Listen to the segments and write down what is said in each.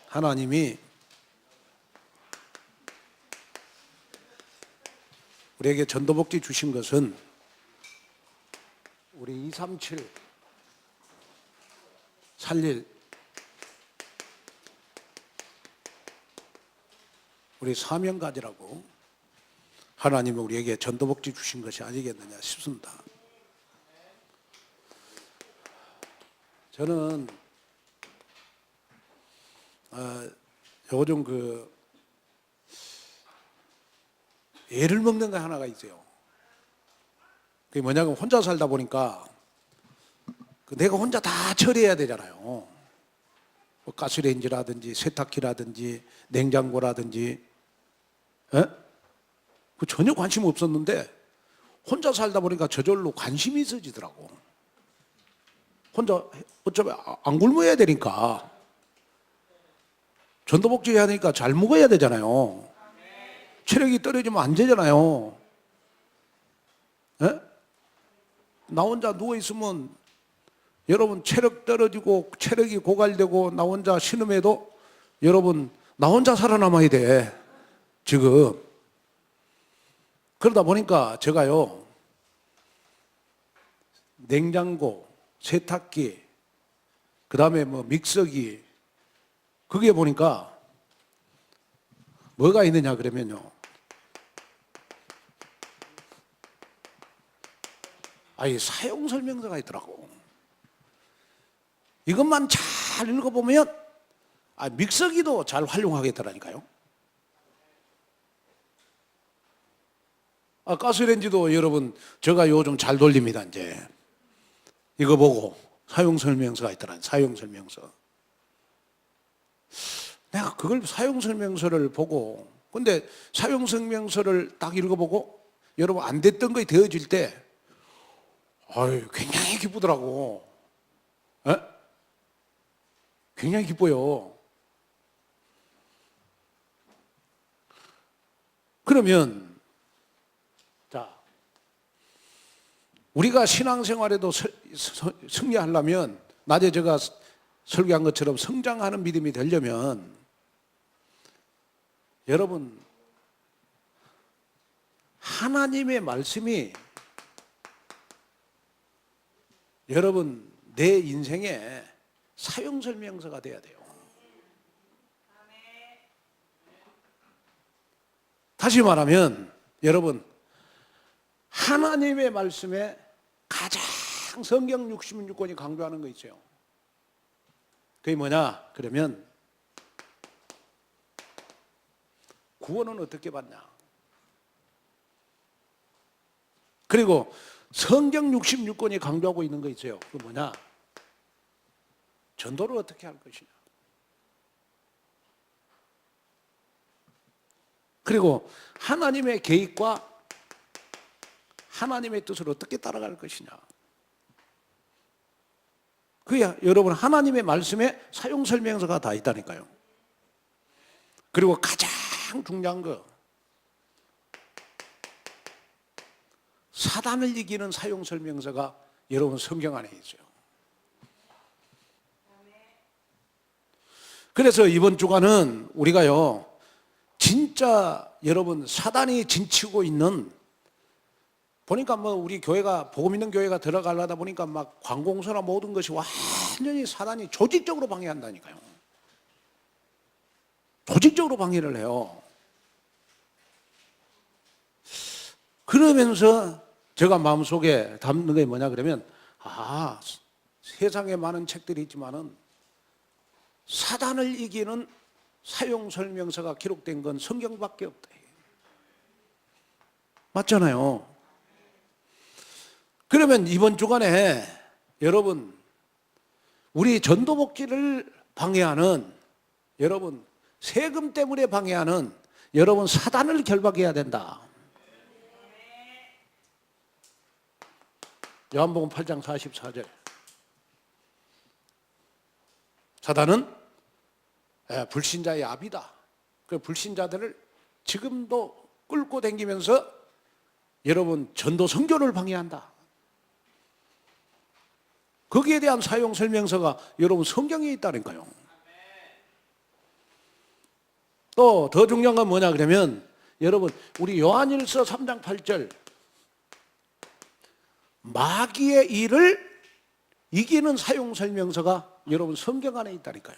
하나님이 우리에게 전도복지 주신 것은 우리 237 살릴 우리 사명가지라고 하나님은 우리에게 전도복지 주신 것이 아니겠느냐 싶습니다. 저는 요즘 애를 먹는 거 하나가 있어요. 그게 뭐냐면 혼자 살다 보니까 내가 혼자 다 처리해야 되잖아요. 뭐 가스레인지라든지 세탁기라든지 냉장고라든지, 그 전혀 관심 없었는데 혼자 살다 보니까 저절로 관심이 있어지더라고. 혼자 어차피 안 굶어야 되니까 전도복지 해야 되니까 잘 먹어야 되잖아요. 체력이 떨어지면 안 되잖아요. 나 혼자 누워있으면 여러분 체력 떨어지고 체력이 고갈되고 나 혼자 신음해도 여러분 나 혼자 살아남아야 돼 지금. 그러다 보니까 제가요 냉장고, 세탁기, 그 다음에 뭐 믹서기, 그게 보니까 뭐가 있느냐 그러면요, 아이 사용설명서가 있더라고. 이것만 잘 읽어보면 믹서기도 잘 활용하겠더라니까요. 가스레인지도 여러분 제가 요즘 잘 돌립니다. 이제 이거 보고 사용설명서가 있더라고요. 사용설명서. 내가 그걸 사용설명서를 보고, 근데 사용설명서를 딱 읽어보고 여러분 안 됐던 거 되어질 때 굉장히 기쁘더라고. 굉장히 기뻐요. 그러면 자, 우리가 신앙생활에도 승리하려면, 낮에 제가 설교한 것처럼 성장하는 믿음이 되려면 여러분 하나님의 말씀이 여러분 내 인생에 사용설명서가 돼야 돼요. 다시 말하면 여러분 하나님의 말씀에 가장 성경 66권이 강조하는 거 있어요. 그게 뭐냐 그러면 구원은 어떻게 받냐, 그리고 성경 66권이 강조하고 있는 거 있어요. 그게 뭐냐, 전도를 어떻게 할 것이냐, 그리고 하나님의 계획과 하나님의 뜻을 어떻게 따라갈 것이냐. 그게 여러분 하나님의 말씀에 사용설명서가 다 있다니까요. 그리고 가장 중요한 거, 사단을 이기는 사용설명서가 여러분 성경 안에 있어요. 그래서 이번 주간은 우리가요 진짜 여러분 사단이 진치고 있는, 보니까 뭐 우리 교회가 복음 있는 교회가 들어가려다 보니까 막 관공서나 모든 것이 완전히 사단이 조직적으로 방해한다니까요. 조직적으로 방해를 해요. 그러면서 제가 마음속에 담는 게 뭐냐 그러면, 세상에 많은 책들이 있지만은 사단을 이기는 사용설명서가 기록된 건 성경밖에 없다. 맞잖아요. 그러면 이번 주간에 여러분 우리 전도복지를 방해하는, 여러분 세금 때문에 방해하는 여러분 사단을 결박해야 된다. 요한복음 8장 44절. 사단은 불신자의 압이다. 그 불신자들을 지금도 끌고 다니면서 여러분 전도 선교를 방해한다. 거기에 대한 사용 설명서가 여러분 성경에 있다니까요. 또 더 중요한 건 뭐냐 그러면 여러분 우리 요한일서 3장 8절 마귀의 일을 이기는 사용 설명서가 여러분 성경 안에 있다니까요.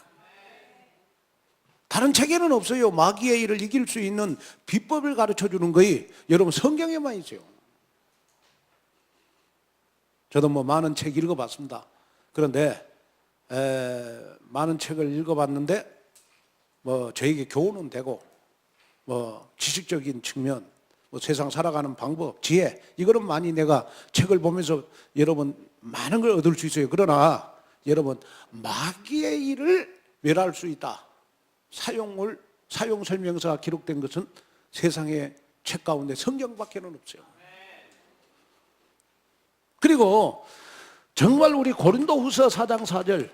다른 책에는 없어요. 마귀의 일을 이길 수 있는 비법을 가르쳐 주는 거이 여러분 성경에만 있어요. 저도 뭐 많은 책 읽어봤습니다. 그런데 많은 책을 읽어봤는데 뭐 저에게 교훈은 되고 뭐 지식적인 측면, 뭐 세상 살아가는 방법, 지혜 이거는 많이 내가 책을 보면서 여러분 많은 걸 얻을 수 있어요. 그러나 여러분 마귀의 일을 멸할 수 있다. 사용 설명서가 기록된 것은 세상의 책 가운데 성경밖에는 없어요. 그리고 정말 우리 고린도후서 4장 4절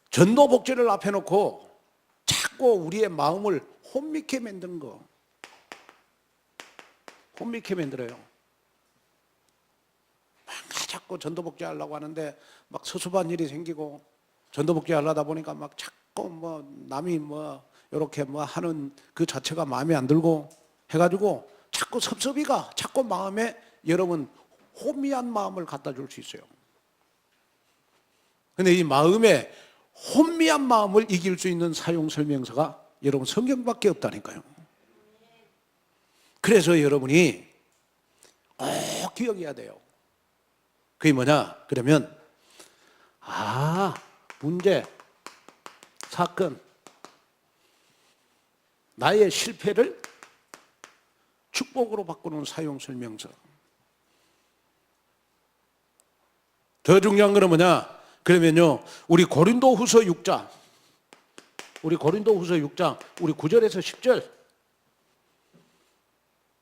전도 복제를 앞에 놓고 자꾸 우리의 마음을 혼미케 만드는 거. 혼미케 만들어요. 막 자꾸 전도 복제 하려고 하는데 막 서수반 일이 생기고 전도 복제 하려다 보니까 막 자꾸 뭐 남이 뭐 이렇게 뭐 하는 그 자체가 마음에 안 들고 해가지고 자꾸 섭섭이가 자꾸 마음에 여러분 혼미한 마음을 갖다 줄 수 있어요. 근데 이 마음에 혼미한 마음을 이길 수 있는 사용 설명서가 여러분 성경밖에 없다니까요. 그래서 여러분이 꼭 기억해야 돼요. 그게 뭐냐? 그러면 문제, 사건, 나의 실패를 축복으로 바꾸는 사용 설명서. 더 중요한 거는 뭐냐? 그러면요, 우리 고린도후서 6장, 우리 9절에서 10절.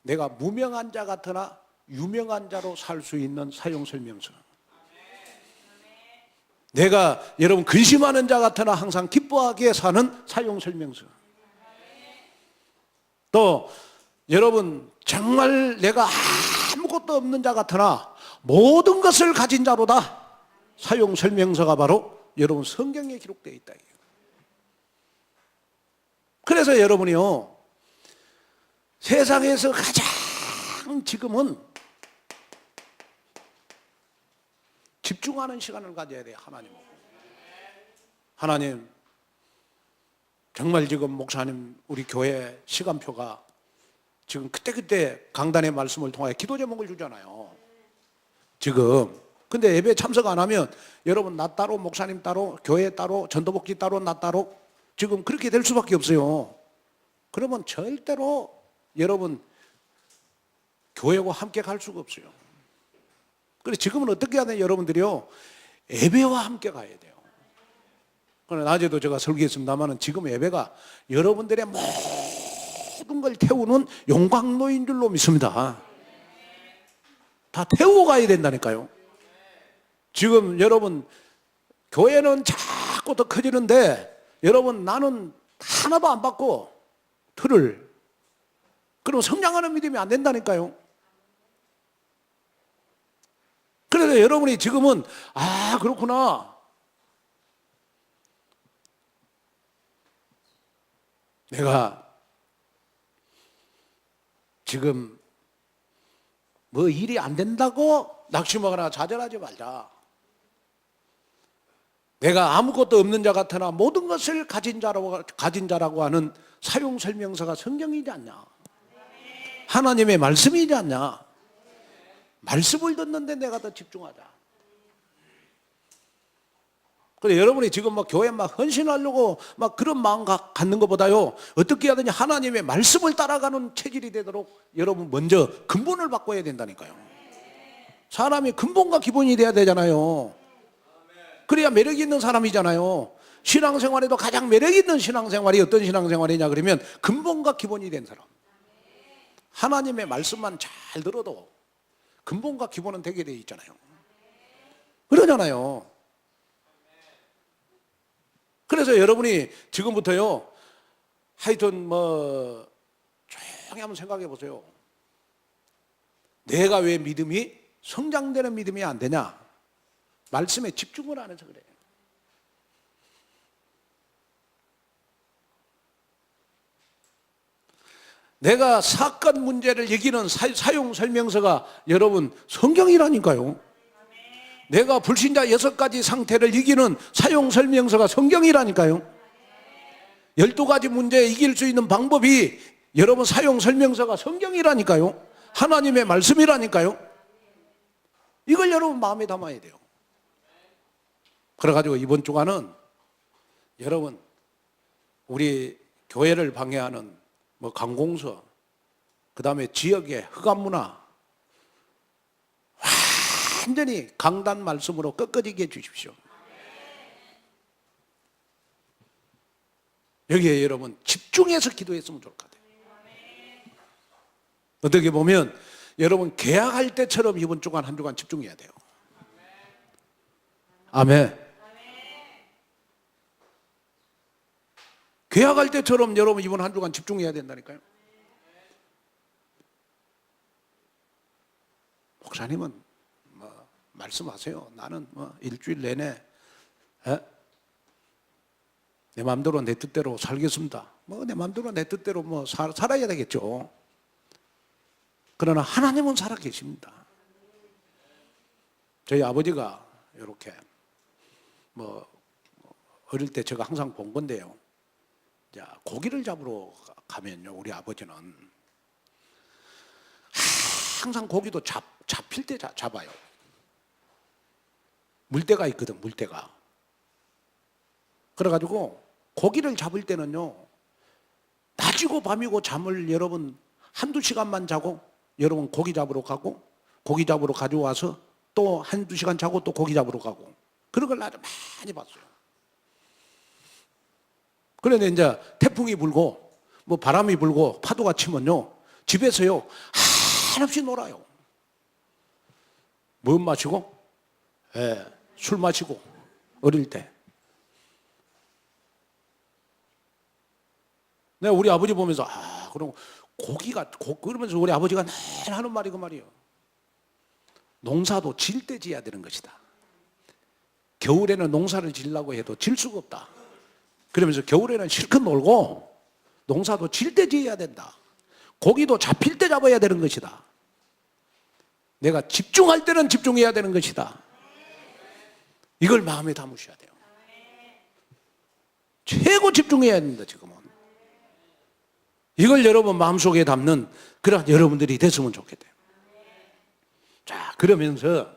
내가 무명한 자 같으나 유명한 자로 살 수 있는 사용 설명서. 내가 여러분 근심하는 자 같으나 항상 기뻐하게 사는 사용 설명서. 또 여러분 정말 내가 아무것도 없는 자 같으나 모든 것을 가진 자로다. 사용 설명서가 바로 여러분 성경에 기록되어 있다. 그래서 여러분이요, 세상에서 가장 지금은 집중하는 시간을 가져야 돼요. 하나님 정말 지금 목사님 우리 교회 시간표가 지금 그때그때 강단의 말씀을 통하여 기도 제목을 주잖아요. 지금 근데 예배 참석 안 하면 여러분 나 따로 목사님 따로 교회 따로 전도복지 따로 나 따로 지금 그렇게 될 수밖에 없어요. 그러면 절대로 여러분 교회와 함께 갈 수가 없어요. 그래서 지금은 어떻게 해야 되냐 여러분들이요, 예배와 함께 가야 돼요. 그러나 낮에도 제가 설교했습니다만 지금 예배가 여러분들의 모든 걸 태우는 용광로인 줄로 믿습니다. 다 태우고 가야 된다니까요. 지금 여러분 교회는 자꾸 더 커지는데 여러분 나는 하나도 안 받고 틀을, 그럼 성장하는 믿음이 안 된다니까요. 그래서 여러분이 지금은 그렇구나, 내가 지금 뭐 일이 안 된다고 낙심하거나 좌절하지 말자. 내가 아무것도 없는 자 같으나 모든 것을 가진 자라고 하는 사용 설명서가 성경이지 않냐? 하나님의 말씀이지 않냐? 말씀을 듣는데 내가 더 집중하자. 그래 여러분이 지금 막 교회 막 헌신하려고 막 그런 마음 갖는 것보다요, 어떻게 하든지 하나님의 말씀을 따라가는 체질이 되도록 여러분 먼저 근본을 바꿔야 된다니까요. 사람이 근본과 기본이 돼야 되잖아요. 그래야 매력 있는 사람이잖아요. 신앙생활에도 가장 매력 있는 신앙생활이 어떤 신앙생활이냐 그러면 근본과 기본이 된 사람. 하나님의 말씀만 잘 들어도 근본과 기본은 되게 돼 있잖아요. 그러잖아요. 그래서 여러분이 지금부터요, 하여튼 뭐 조용히 한번 생각해 보세요. 내가 왜 믿음이 성장되는 믿음이 안 되냐? 말씀에 집중을 안 해서 그래요. 내가 사건 문제를 이기는 사용 설명서가 여러분 성경이라니까요. 내가 불신자 6가지 상태를 이기는 사용 설명서가 성경이라니까요. 12가지 문제 이길 수 있는 방법이 여러분 사용 설명서가 성경이라니까요. 하나님의 말씀이라니까요. 이걸 여러분 마음에 담아야 돼요. 그래가지고 이번 주간은 여러분 우리 교회를 방해하는 뭐 관공서, 그 다음에 지역의 흑암문화 완전히 강단 말씀으로 꺾어지게 해주십시오. 여기에 여러분 집중해서 기도했으면 좋을 것 같아요. 어떻게 보면 여러분 계약할 때처럼 이번 주간 한 주간 집중해야 돼요. 아멘. 계약할 때처럼 여러분 이번 한 주간 집중해야 된다니까요. 목사님은 뭐 말씀하세요. 나는 뭐 일주일 내내 내 마음대로 내 뜻대로 살겠습니다. 뭐 내 마음대로 내 뜻대로 뭐 살아야 되겠죠. 그러나 하나님은 살아 계십니다. 저희 아버지가 이렇게 뭐 어릴 때 제가 항상 본 건데요. 자, 고기를 잡으러 가면요, 우리 아버지는 항상 고기도 잡힐 때 잡아요. 물때가 있거든, 물때가. 그래가지고 고기를 잡을 때는요, 낮이고 밤이고 잠을 여러분 한두 시간만 자고 여러분 고기 잡으러 가고 고기 잡으러 가져와서 또 한두 시간 자고 또 고기 잡으러 가고 그런 걸 아주 많이 봤어요. 그런데 이제 태풍이 불고 뭐 바람이 불고 파도가 치면요, 집에서요 한없이 놀아요. 뭐 마시고? 술 마시고 어릴 때. 내가 우리 아버지 보면서 그럼 그러면서 우리 아버지가 늘 하는 말이 그 말이에요. 농사도 질 때 지어야 되는 것이다. 겨울에는 농사를 지려고 해도 질 수가 없다. 그러면서 겨울에는 실컷 놀고 농사도 질 때 지어야 된다. 고기도 잡힐 때 잡아야 되는 것이다. 내가 집중할 때는 집중해야 되는 것이다. 이걸 마음에 담으셔야 돼요. 최고 집중해야 된다, 지금은. 이걸 여러분 마음속에 담는 그런 여러분들이 됐으면 좋겠대요. 자, 그러면서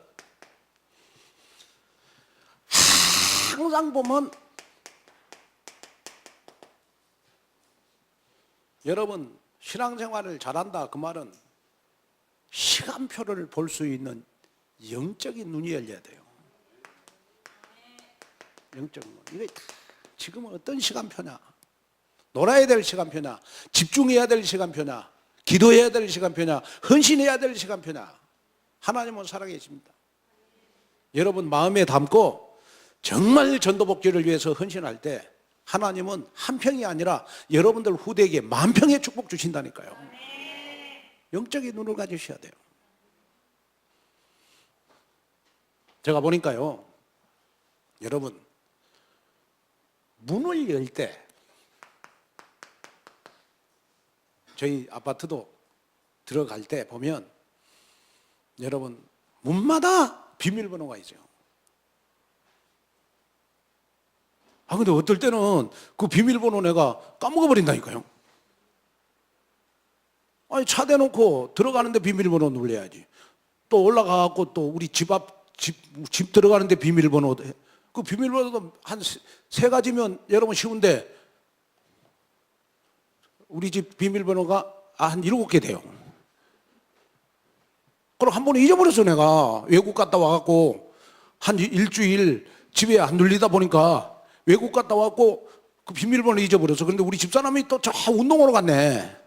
항상 보면 여러분 신앙생활을 잘한다 그 말은 시간표를 볼 수 있는 영적인 눈이 열려야 돼요. 영적인 눈. 이게 지금은 어떤 시간표냐? 놀아야 될 시간표냐? 집중해야 될 시간표냐? 기도해야 될 시간표냐? 헌신해야 될 시간표냐? 하나님은 살아계십니다. 여러분 마음에 담고 정말 전도복지를 위해서 헌신할 때 하나님은 한 평이 아니라 여러분들 후대에게 만 평의 축복 주신다니까요. 영적인 눈을 가지셔야 돼요. 제가 보니까요, 여러분 문을 열 때 저희 아파트도 들어갈 때 보면 여러분 문마다 비밀번호가 있어요. 근데 어떨 때는 그 비밀번호 내가 까먹어버린다니까요. 아니, 차 대놓고 들어가는데 비밀번호 눌러야지. 또 올라가갖고 또 우리 집 들어가는데 비밀번호, 그 비밀번호도 한 세 가지면 여러분 쉬운데 우리 집 비밀번호가 한 7개 돼요. 그럼 한 번에 잊어버렸어. 내가 외국 갔다 와갖고 한 일주일 집에 안 눌리다 보니까 외국 갔다 왔고 그 비밀번호 잊어버렸어. 그런데 우리 집사람이 또 저 운동하러 갔네.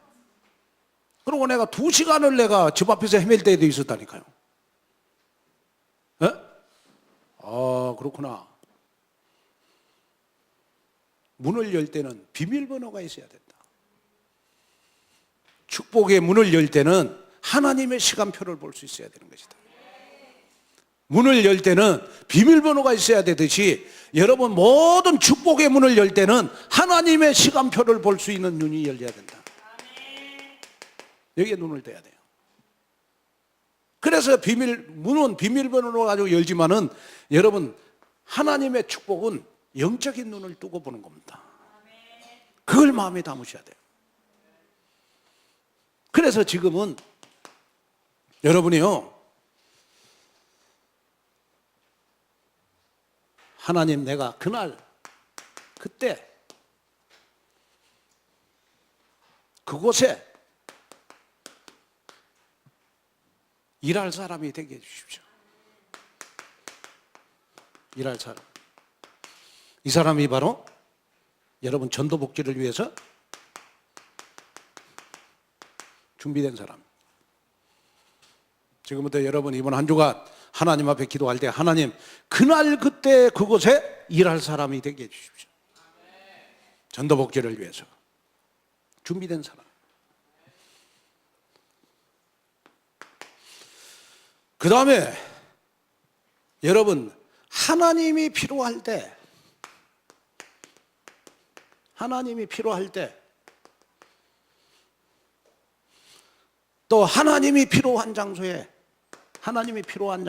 그러고 내가 2시간을 내가 집 앞에서 헤맬 때도 있었다니까요. 그렇구나. 문을 열 때는 비밀번호가 있어야 된다. 축복의 문을 열 때는 하나님의 시간표를 볼 수 있어야 되는 것이다. 문을 열 때는 비밀번호가 있어야 되듯이 여러분 모든 축복의 문을 열 때는 하나님의 시간표를 볼 수 있는 눈이 열려야 된다. 여기에 눈을 떼야 돼요. 그래서 문은 비밀번호로 가지고 열지만은 여러분 하나님의 축복은 영적인 눈을 뜨고 보는 겁니다. 그걸 마음에 담으셔야 돼요. 그래서 지금은 여러분이요, 하나님 내가 그날 그때 그곳에 일할 사람이 되게 해주십시오. 일할 사람. 이 사람이 바로 여러분 전도복지를 위해서 준비된 사람. 지금부터 여러분 이번 한 주간 하나님 앞에 기도할 때 하나님 그날 그때 그곳에 일할 사람이 되게 해주십시오. 전도복지를 위해서 준비된 사람. 그 다음에 여러분 하나님이 필요할 때 또 하나님이 필요한 장소에 하나님이 필요한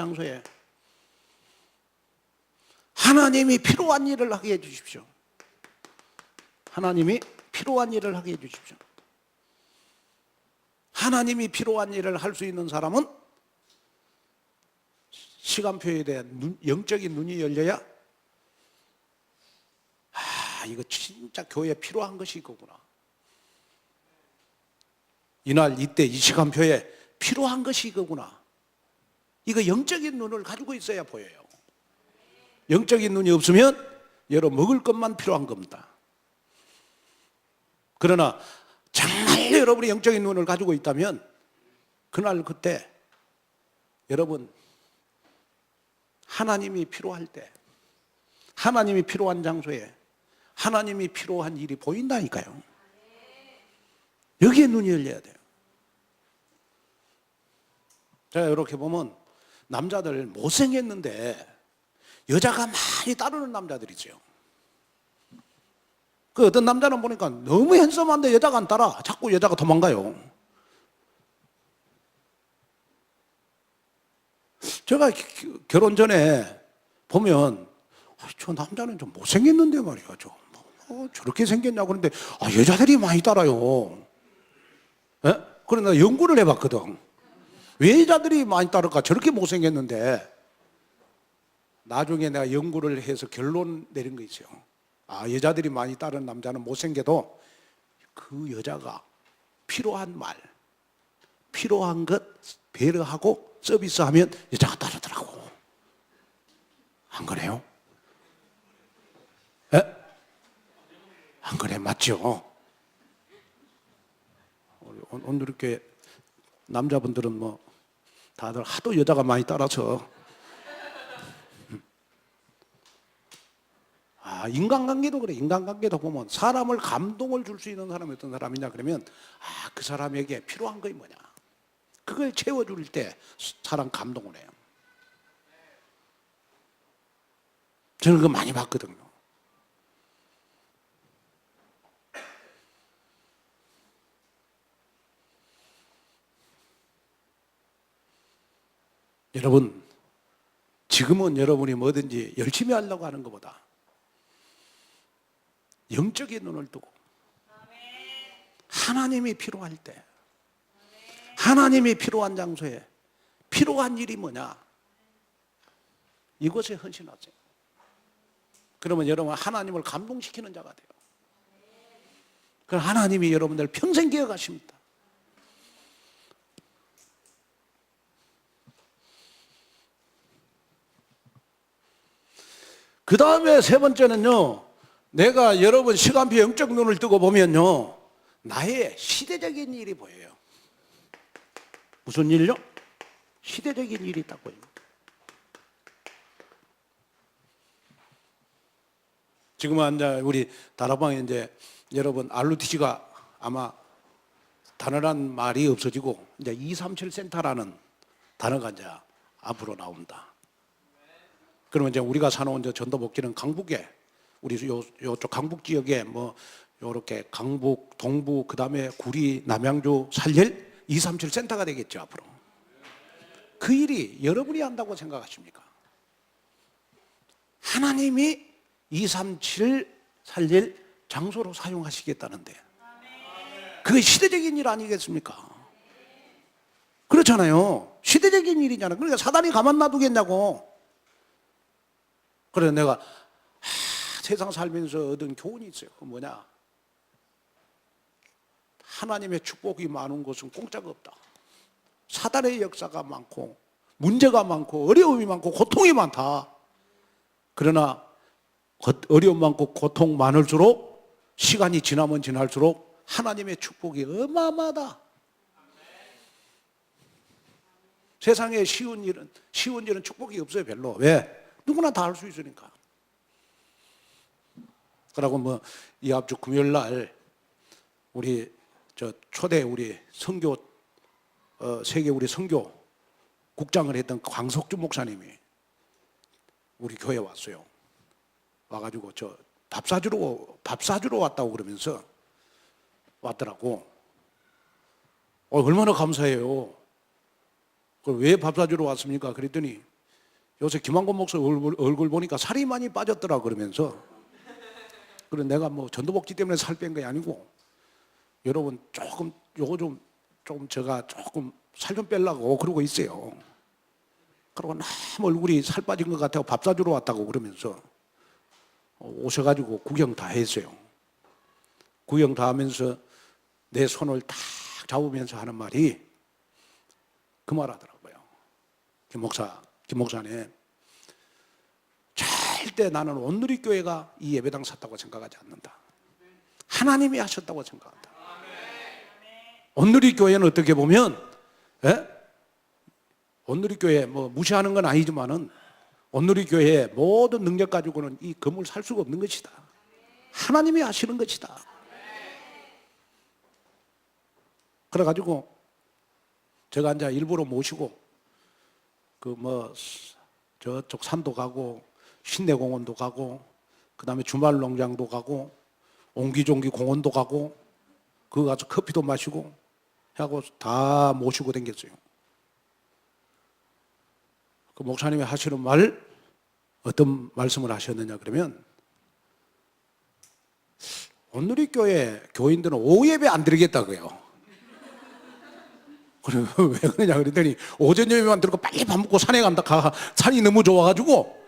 일을 하게 해주십시오. 하나님이 필요한 일을 하게 해주십시오. 하나님이 필요한 일을 할 수 있는 사람은 시간표에 대한 영적인 눈이 열려야 이거 진짜 교회에 필요한 것이 이거구나. 이날 이때 이 시간표에 필요한 것이 이거구나. 이거 영적인 눈을 가지고 있어야 보여요. 영적인 눈이 없으면 여러분 먹을 것만 필요한 겁니다. 그러나 정말 여러분이 영적인 눈을 가지고 있다면 그날 그때 여러분 하나님이 필요할 때 하나님이 필요한 장소에 하나님이 필요한 일이 보인다니까요. 여기에 눈이 열려야 돼요. 제가 이렇게 보면 남자들 못생겼는데 여자가 많이 따르는 남자들이죠. 그 어떤 남자는 보니까 너무 핸섬한데 여자가 안 따라. 자꾸 여자가 도망가요. 제가 결혼 전에 보면 저 남자는 좀 못생겼는데 말이야. 저렇게 생겼냐고 그러는데 여자들이 많이 따라요. 예? 그래서 연구를 해봤거든. 왜 여자들이 많이 따를까? 저렇게 못생겼는데. 나중에 내가 연구를 해서 결론 내린 거 있어요. 여자들이 많이 따르는 남자는 못생겨도 그 여자가 필요한 말, 필요한 것 배려하고 서비스하면 여자가 따르더라고. 안 그래요? 에? 안 그래? 맞죠? 오늘 이렇게 남자분들은 뭐 다들 하도 여자가 많이 따라서 인간관계도 그래. 인간관계도 보면 사람을 감동을 줄 수 있는 사람이 어떤 사람이냐 그러면 그 사람에게 필요한 것이 뭐냐 그걸 채워줄 때 사람 감동을 해요. 저는 그거 많이 봤거든요. 여러분 지금은 여러분이 뭐든지 열심히 하려고 하는 것보다 영적인 눈을 뜨고 하나님이 필요할 때 하나님이 필요한 장소에 필요한 일이 뭐냐 이것에 헌신하세요. 그러면 여러분 하나님을 감동시키는 자가 돼요. 그럼 하나님이 여러분들 평생 기억하십니다. 그 다음에 세 번째는요, 내가 여러분 시간표 영적 눈을 뜨고 보면요, 나의 시대적인 일이 보여요. 무슨 일요? 시대적인 일이 딱 보입니다. 지금은 이제 우리 다락방에 이제 여러분 RUTC가 아마 단어란 말이 없어지고 이제 237 센터라는 단어가 이제 앞으로 나온다. 그러면 이제 우리가 사놓은 전도복지는 강북에 우리 요쪽 강북 지역에 뭐 요렇게 강북, 동부, 그 다음에 구리, 남양주, 살릴 237 센터가 되겠죠, 앞으로. 그 일이 여러분이 한다고 생각하십니까? 하나님이 237 살릴 장소로 사용하시겠다는데, 그게 시대적인 일 아니겠습니까? 그렇잖아요. 시대적인 일이잖아요. 그러니까 사단이 가만 놔두겠냐고. 그래서 내가 세상 살면서 얻은 교훈이 있어요. 그 뭐냐? 하나님의 축복이 많은 곳은 공짜가 없다. 사단의 역사가 많고 문제가 많고 어려움이 많고 고통이 많다. 그러나 어려움 많고 고통 많을수록 시간이 지나면 지날수록 하나님의 축복이 어마어마하다. 세상에 쉬운 일은 축복이 없어요, 별로. 왜? 누구나 다 할 수 있으니까. 그러고 뭐 이 앞주 금요일 날 우리 초대 우리 선교 세계 우리 선교 국장을 했던 광석주 목사님이 우리 교회 왔어요. 와가지고 밥 사주러 왔다고 그러면서 왔더라고. 얼마나 감사해요. 왜 밥 사주러 왔습니까? 그랬더니 요새 김한권 목사 얼굴 보니까 살이 많이 빠졌더라 그러면서. 그래 내가 뭐 전도복지 때문에 살 뺀 게 아니고 여러분 제가 조금 살 좀 빼려고 그러고 있어요. 그리고 너무 얼굴이 살 빠진 것 같아요. 밥 사주러 왔다고 그러면서 오셔가지고 구경 다 했어요. 구경 다 하면서 내 손을 딱 잡으면서 하는 말이 그 말 하더라고요. 김 목사님, 절대 나는 온누리교회가 이 예배당 샀다고 생각하지 않는다. 하나님이 하셨다고 생각한다. 온누리교회는 어떻게 보면 온누리교회 뭐 무시하는 건 아니지만은 온누리교회의 모든 능력 가지고는 이 건물 살 수가 없는 것이다. 하나님이 하시는 것이다. 그래가지고 제가 이제 일부러 모시고 저쪽 산도 가고 신내공원도 가고 그다음에 주말농장도 가고 옹기종기 공원도 가고 거기 가서 커피도 마시고 하고 다 모시고 댕겼어요. 그 목사님이 하시는 말 어떤 말씀을 하셨느냐 그러면 온누리교회 교인들은 오후 예배 안 드리겠다고요. 그래 왜 그러냐 그랬더니 오전 예배만 들고 빨리 밥 먹고 산에 간다. 산이 너무 좋아가지고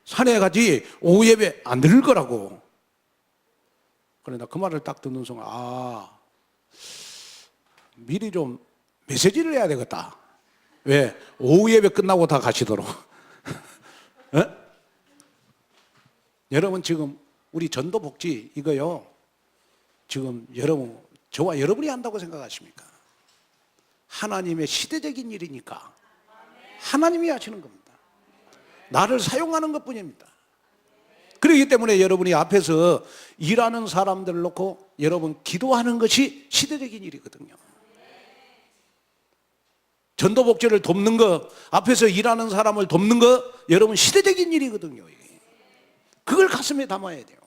산에 가지 오후 예배 안 드릴 거라고. 그래 나 그 말을 딱 듣는 순간 미리 좀 메시지를 해야 되겠다. 왜? 오후 예배 끝나고 다 가시도록. 여러분 지금 우리 전도복지 이거요. 지금 여러분 저와 여러분이 한다고 생각하십니까? 하나님의 시대적인 일이니까 하나님이 하시는 겁니다. 나를 사용하는 것뿐입니다. 그렇기 때문에 여러분이 앞에서 일하는 사람들을 놓고 여러분 기도하는 것이 시대적인 일이거든요. 전도복지를 돕는 거, 앞에서 일하는 사람을 돕는 거 여러분 시대적인 일이거든요. 그걸 가슴에 담아야 돼요.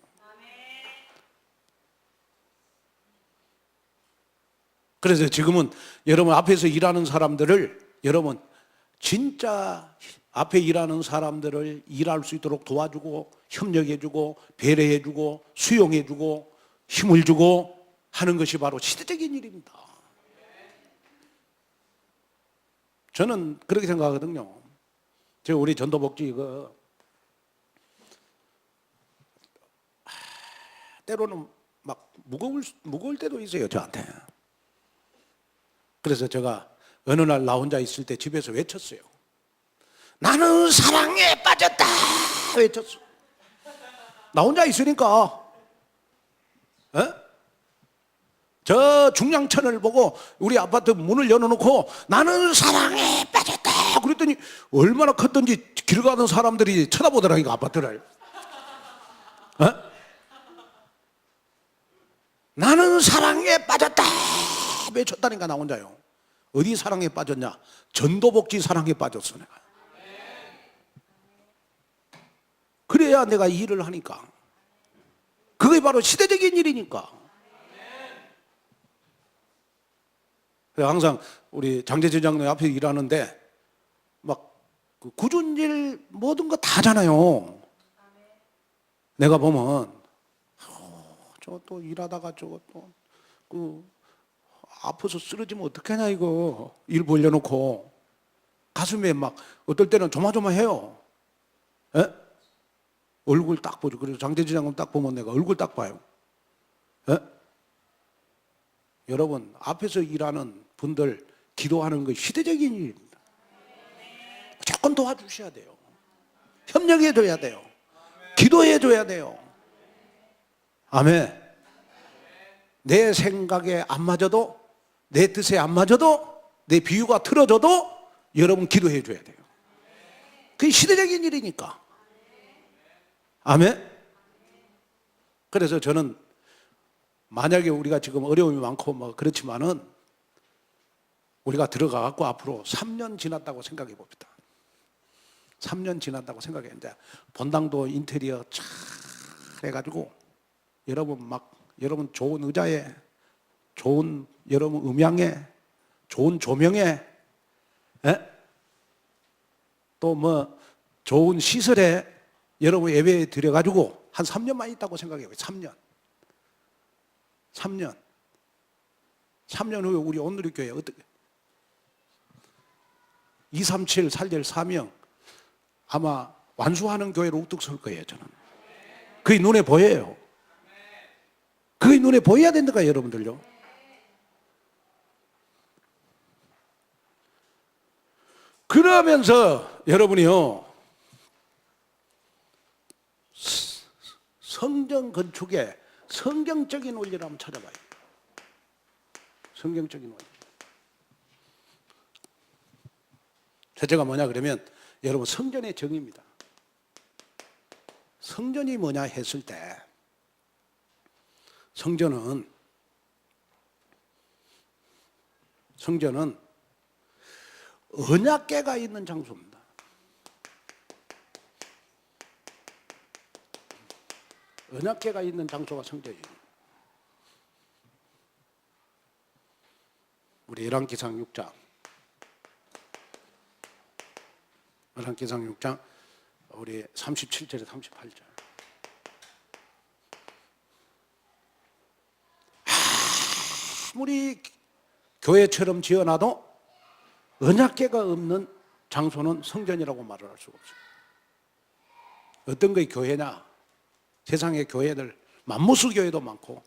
그래서 지금은 여러분 앞에서 일하는 사람들을 여러분 진짜 앞에 일하는 사람들을 일할 수 있도록 도와주고 협력해주고 배려해주고 수용해주고 힘을 주고 하는 것이 바로 시대적인 일입니다. 저는 그렇게 생각하거든요. 제가 우리 전도복지 이거 때로는 막 무거울 때도 있어요, 저한테. 그래서 제가 어느 날 나 혼자 있을 때 집에서 외쳤어요. 나는 사랑에 빠졌다 외쳤어. 나 혼자 있으니까 저 중량천을 보고 우리 아파트 문을 열어놓고 나는 사랑에 빠졌다 그랬더니 얼마나 컸던지 길 가는 사람들이 쳐다보더라고요. 아파트를. 나는 사랑에 빠졌다 외쳤다니까 나 혼자요. 어디 사랑에 빠졌냐? 전도복지 사랑에 빠졌어 내가. 그래야 내가 일을 하니까. 그게 바로 시대적인 일이니까. 그래서 항상 우리 장제지장님 앞에 일하는데 막 그 굳은 일 모든 거 다잖아요. 내가 보면 저 또 일하다가 저거 또그 아파서 쓰러지면 어떡하냐 이거 일 벌려놓고 가슴에 막 어떨 때는 조마조마해요. 예? 얼굴 딱 보죠. 그래서 장제지장님 딱 보면 내가 얼굴 딱 봐요. 예? 여러분 앞에서 일하는 분들 기도하는 거 시대적인 일입니다. 무조건 도와주셔야 돼요. 협력해 줘야 돼요. 기도해 줘야 돼요. 아멘. 내 생각에 안 맞아도, 내 뜻에 안 맞아도, 내 비유가 틀어져도 여러분 기도해 줘야 돼요. 그게 시대적인 일이니까. 아멘. 그래서 저는 만약에 우리가 지금 어려움이 많고 뭐 그렇지만은 우리가 들어가 갖고 앞으로 3년 지났다고 생각해 봅시다. 3년 지났다고 생각했는데 본당도 인테리어 잘 해가지고 여러분 좋은 의자에, 좋은 여러분 음향에, 좋은 조명에, 또 뭐 좋은 시설에 여러분 예배 드려가지고 한 3년만 있다고 생각해요. 3년. 3년 후에 우리 온누리교회 어떻게 237 살될 사명 아마 완수하는 교회로 우뚝 설 거예요. 저는 그게 눈에 보여요. 그게 눈에 보여야 된다니까 여러분들요. 그러면서 여러분이요 성전 건축에 성경적인 원리를 한번 찾아봐요. 성경적인 원리. 첫째가 뭐냐 그러면 여러분 성전의 정의입니다. 성전이 뭐냐 했을 때 성전은 언약궤가 있는 장소입니다. 언약궤가 있는 장소가 성전이에요. 우리 열왕기상 6장 우리 37절에 38절 아무리 교회처럼 지어놔도 언약궤가 없는 장소는 성전이라고 말을 할 수가 없어요. 어떤 게 교회냐? 세상의 교회들 만무수 교회도 많고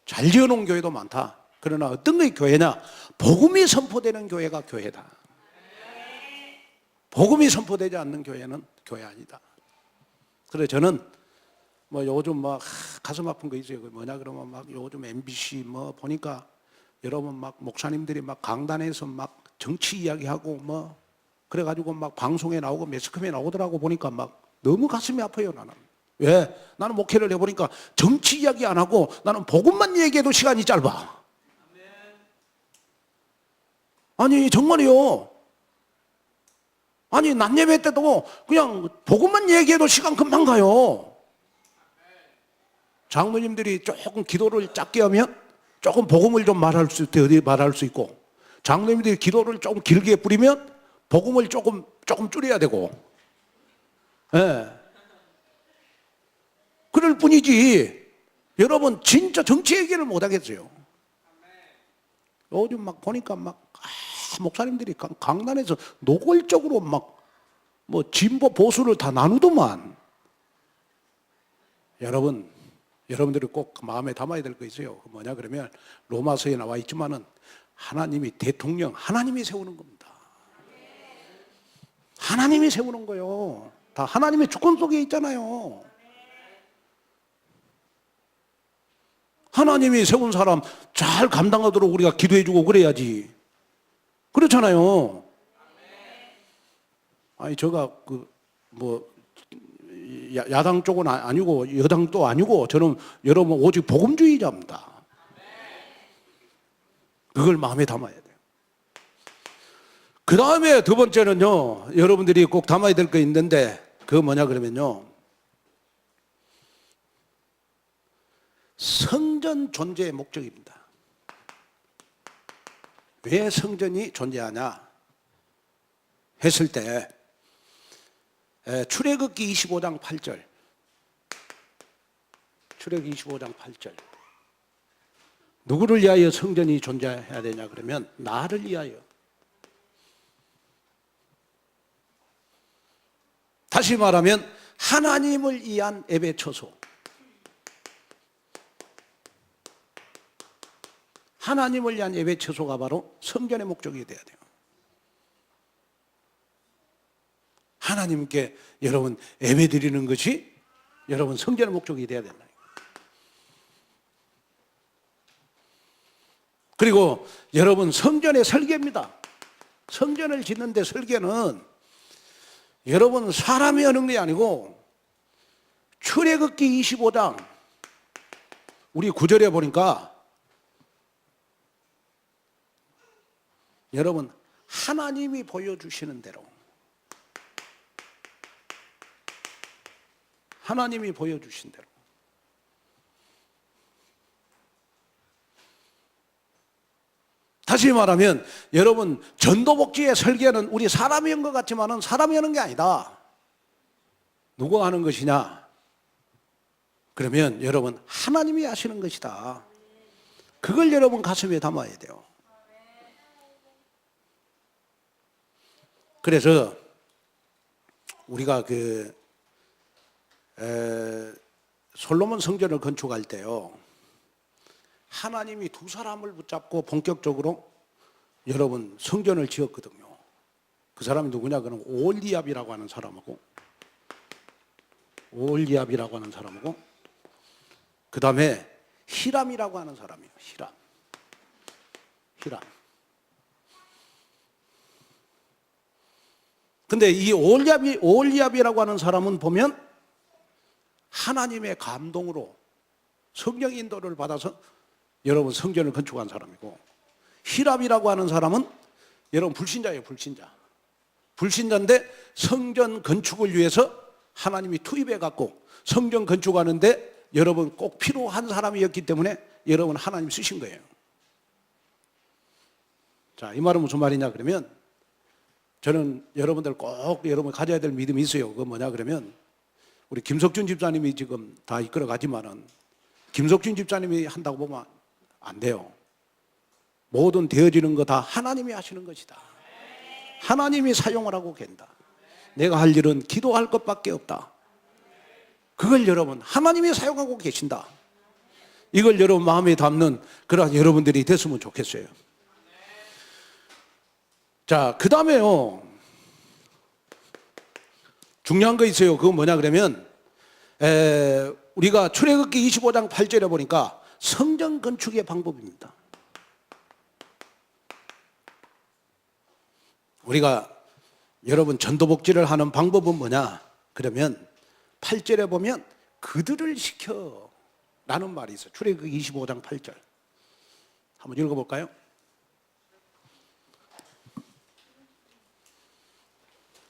잘 지어놓은 교회도 많다. 그러나 어떤 게 교회냐? 복음이 선포되는 교회가 교회다. 복음이 선포되지 않는 교회는 교회 아니다. 그래서 저는 뭐 요즘 막 가슴 아픈 거 있어요. 뭐냐 그러면 막 요즘 MBC 뭐 보니까 여러분 막 목사님들이 막 강단에서 막 정치 이야기하고 뭐 그래가지고 막 방송에 나오고 매스컴에 나오더라고 보니까 막 너무 가슴이 아파요 나는. 왜? 나는 목회를 해보니까 정치 이야기 안 하고 나는 복음만 얘기해도 시간이 짧아. 아니 정말이요. 아니 낮 예배 때도 그냥 복음만 얘기해도 시간 금방 가요. 장로님들이 조금 기도를 짧게 하면 조금 복음을 좀 말할 수 있고, 장로님들이 기도를 조금 길게 뿌리면 복음을 조금 줄여야 되고, 예. 그럴 뿐이지. 여러분 진짜 정치 얘기를 못 하겠어요. 요즘 막 보니까 막 목사님들이 강단에서 노골적으로 막 뭐 진보 보수를 다 나누더만. 여러분들이 꼭 마음에 담아야 될 거 있어요. 뭐냐 그러면 로마서에 나와 있지만은 하나님이 대통령 하나님이 세우는 겁니다. 하나님이 세우는 거요. 다 하나님의 주권 속에 있잖아요. 하나님이 세운 사람 잘 감당하도록 우리가 기도해주고 그래야지. 그렇잖아요. 아니 제가 야당 쪽은 아니고 여당도 아니고 저는 여러분 오직 복음주의자입니다. 그걸 마음에 담아야 돼요. 그 다음에 두 번째는요, 여러분들이 꼭 담아야 될 거 있는데 그거 뭐냐 그러면요, 성전 존재의 목적입니다. 왜 성전이 존재하냐 했을 때 출애굽기 25장 8절, 출애굽기 25장 8절. 누구를 위하여 성전이 존재해야 되냐 그러면 나를 위하여. 다시 말하면 하나님을 위한 예배 처소. 하나님을 위한 예배 처소가 바로 성전의 목적이 돼야 돼요. 하나님께 여러분 예배 드리는 것이 여러분 성전의 목적이 돼야 된다. 그리고 여러분 성전의 설계입니다. 성전을 짓는데 설계는 여러분 사람이 하는 게 아니고 출애굽기 25장 우리 9절에 보니까 여러분 하나님이 보여주시는 대로, 하나님이 보여주신 대로. 다시 말하면 여러분 전도복지의 설계는 우리 사람이 한 것 같지만은 사람이 하는 게 아니다. 누가 하는 것이냐? 그러면 여러분 하나님이 하시는 것이다. 그걸 여러분 가슴에 담아야 돼요. 그래서 우리가 솔로몬 성전을 건축할 때요, 하나님이 두 사람을 붙잡고 본격적으로 여러분 성전을 지었거든요. 그 사람이 누구냐? 그러면 오홀리압이라고 하는 사람하고, 오홀리압이라고 하는 사람하고, 그 다음에 히람이라고 하는 사람이에요. 히람. 근데 이 오홀리압이라고 하는 사람은 보면 하나님의 감동으로 성령 인도를 받아서 여러분 성전을 건축한 사람이고, 히람이라고 하는 사람은 여러분 불신자예요. 불신자인데 성전 건축을 위해서 하나님이 투입해 갖고 성전 건축하는데 여러분 꼭 필요한 사람이었기 때문에 여러분 하나님 쓰신 거예요. 자, 이 말은 무슨 말이냐 그러면, 저는 여러분들 꼭 여러분 가져야 될 믿음이 있어요. 그건 뭐냐 그러면, 우리 김석준 집사님이 지금 다 이끌어 가지만은 김석준 집사님이 한다고 보면 안 돼요. 모든 되어지는 거 다 하나님이 하시는 것이다. 하나님이 사용을 하고 계신다. 내가 할 일은 기도할 것밖에 없다. 그걸 여러분 하나님이 사용하고 계신다. 이걸 여러분 마음에 담는 그런 여러분들이 됐으면 좋겠어요. 자, 그 다음에요, 중요한 거 있어요. 그건 뭐냐 그러면, 우리가 출애굽기 25장 8절에 보니까 성전 건축의 방법입니다. 우리가 여러분 전도복지를 하는 방법은 뭐냐 그러면 8절에 보면 그들을 시켜 라는 말이 있어요. 출애굽기 25장 8절 한번 읽어볼까요?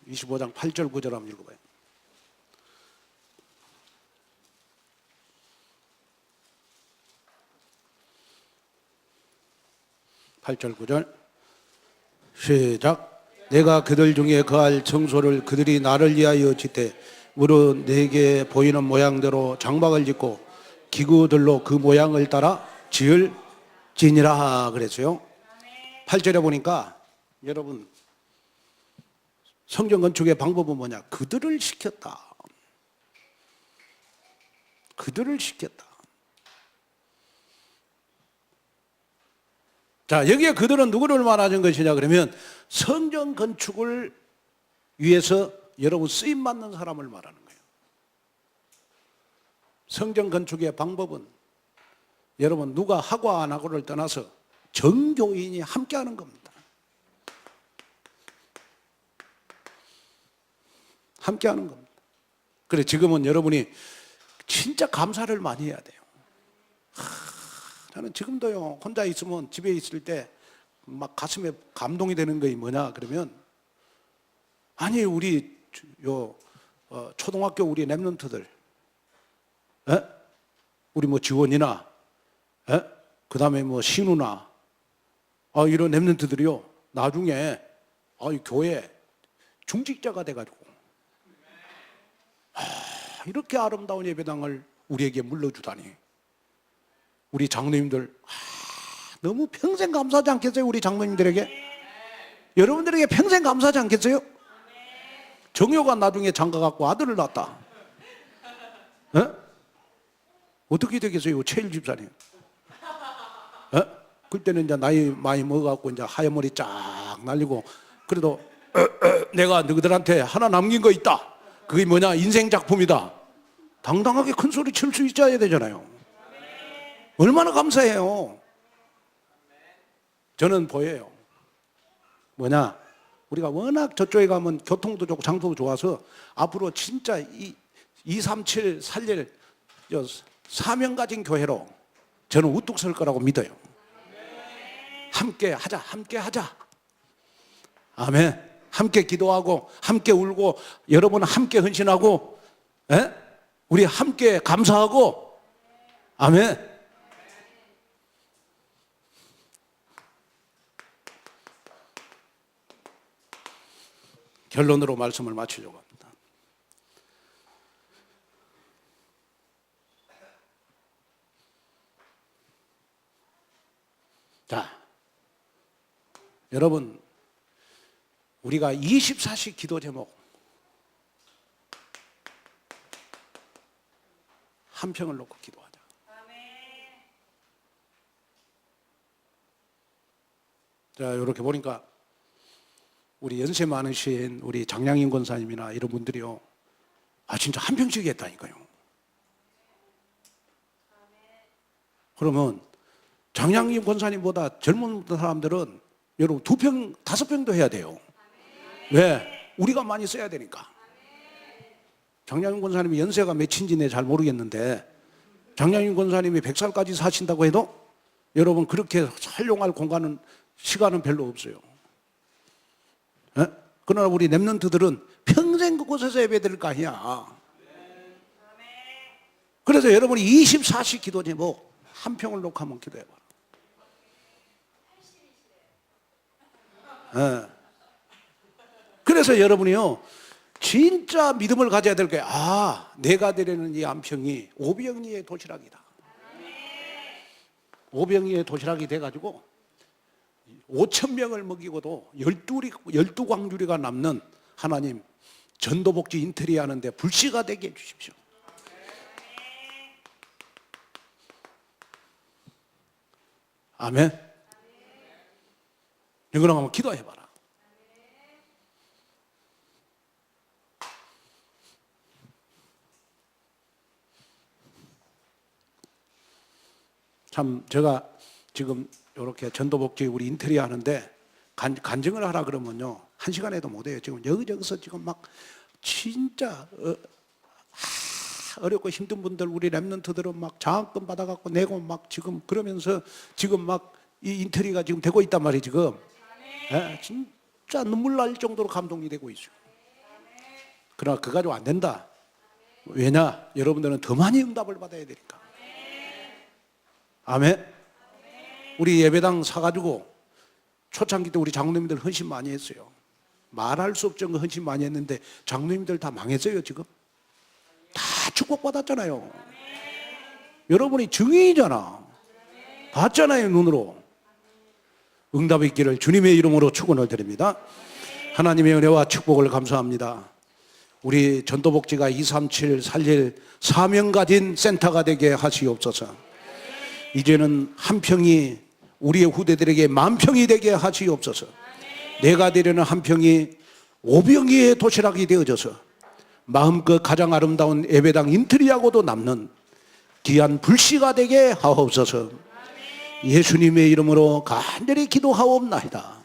25장 8절 9절 한번 읽어봐요. (8절) (9절) 시작. 내가 그들 중에 거할 청소를 그들이 나를 위하여 짓되 무릇 내게 보이는 모양대로 장막을 짓고 기구들로 그 모양을 따라 지을지니라 그랬어요. 8절에 보니까 여러분 성전 건축의 방법은 뭐냐? 그들을 시켰다. 그들을 시켰다. 자, 여기에 그들은 누구를 말하는 것이냐 그러면 성전 건축을 위해서 여러분 쓰임 받는 사람을 말하는 거예요. 성전 건축의 방법은 여러분 누가 하고 안 하고를 떠나서 전교인이 함께 하는 겁니다. 함께 하는 겁니다. 그래, 지금은 여러분이 진짜 감사를 많이 해야 돼요. 저는 지금도요, 혼자 있으면 집에 있을 때 막 가슴에 감동이 되는 것이 뭐냐 그러면, 아니 우리 초등학교 우리 랩런트들, 우리 뭐 지원이나 그 다음에 뭐 신우나, 이런 랩런트들이요 나중에 이 교회 중직자가 돼가지고 이렇게 아름다운 예배당을 우리에게 물려주다니. 우리 장로님들 너무 평생 감사하지 않겠어요? 우리 장로님들에게 여러분들에게 평생 감사하지 않겠어요? 정효가 나중에 장가갖고 아들을 낳았다. 어떻게 되겠어요? 최일 집사님. 그때는 이제 나이 많이 먹어갖고 이제 하얀 머리 쫙 날리고 그래도 내가 너희들한테 하나 남긴 거 있다. 그게 뭐냐? 인생 작품이다. 당당하게 큰 소리 칠 수 있어야 되잖아요. 얼마나 감사해요. 저는 보여요. 뭐냐? 우리가 워낙 저쪽에 가면 교통도 좋고 장소도 좋아서 앞으로 진짜 237 살릴 사명 가진 교회로 저는 우뚝 설 거라고 믿어요. 함께 하자, 함께 하자. 아멘. 함께 기도하고, 함께 울고, 여러분 함께 헌신하고, 우리 함께 감사하고, 아멘. 결론으로 말씀을 마치려고 합니다. 자, 여러분, 우리가 24시 기도 제목 한 평을 놓고 기도하자. 자, 이렇게 보니까 우리 연세 많으신 우리 장량인 권사님이나 이런 분들이요, 진짜 한 평씩 했다니까요. 그러면 장량인 권사님보다 젊은 사람들은 여러분 2평, 5평도 해야 돼요. 왜? 우리가 많이 써야 되니까. 장량인 권사님이 연세가 몇인지 내 잘 모르겠는데 장량인 권사님이 100살까지 사신다고 해도 여러분 그렇게 활용할 공간은 시간은 별로 없어요. 그러나 우리 랩런트들은 평생 그곳에서 예배드릴 거 아니야. 그래서 여러분이 24시 기도 제목 한 평을 놓고 한번 기도해봐. 그래서 여러분이요 진짜 믿음을 가져야 될 거예요. 내가 드리는 이 한 평이 오병이의 도시락이다. 오병이의 도시락이 돼가지고 5,000명을 먹이고도 12광주리가 남는 하나님 전도복지 인테리어 하는데 불씨가 되게 해주십시오. 아멘. 이거랑 한번 기도해봐라. 참 제가 지금 이렇게 전도복지 우리 인테리어 하는데 간증을 하라 그러면요 1시간에도 못해요. 지금 여기저기서 지금 막 진짜 어렵고 힘든 분들 우리 랩런트들은 막 장학금 받아갖고 내고 막 지금 그러면서 지금 막 이 인테리어가 지금 되고 있단 말이에요. 지금 진짜 눈물 날 정도로 감동이 되고 있어요. 그러나 그거 가지고 안 된다. 왜냐? 여러분들은 더 많이 응답을 받아야 되니까. 아멘. 우리 예배당 사가지고 초창기 때 우리 장로님들 헌신 많이 했어요. 말할 수 없는 헌신 많이 했는데 장로님들 다 망했어요. 지금 다 축복받았잖아요. 여러분이 증인이잖아. 봤잖아요. 눈으로. 응답이 있기를 주님의 이름으로 축원을 드립니다. 하나님의 은혜와 축복을 감사합니다. 우리 전도복지가 237 살릴 사명 가진 센터가 되게 하시옵소서. 이제는 한 평이 우리의 후대들에게 10,000평이 되게 하시옵소서. 내가 되려는 한 평이 5병이의 도시락이 되어져서 마음껏 가장 아름다운 예배당 인테리어하고도 남는 귀한 불씨가 되게 하옵소서. 예수님의 이름으로 간절히 기도하옵나이다.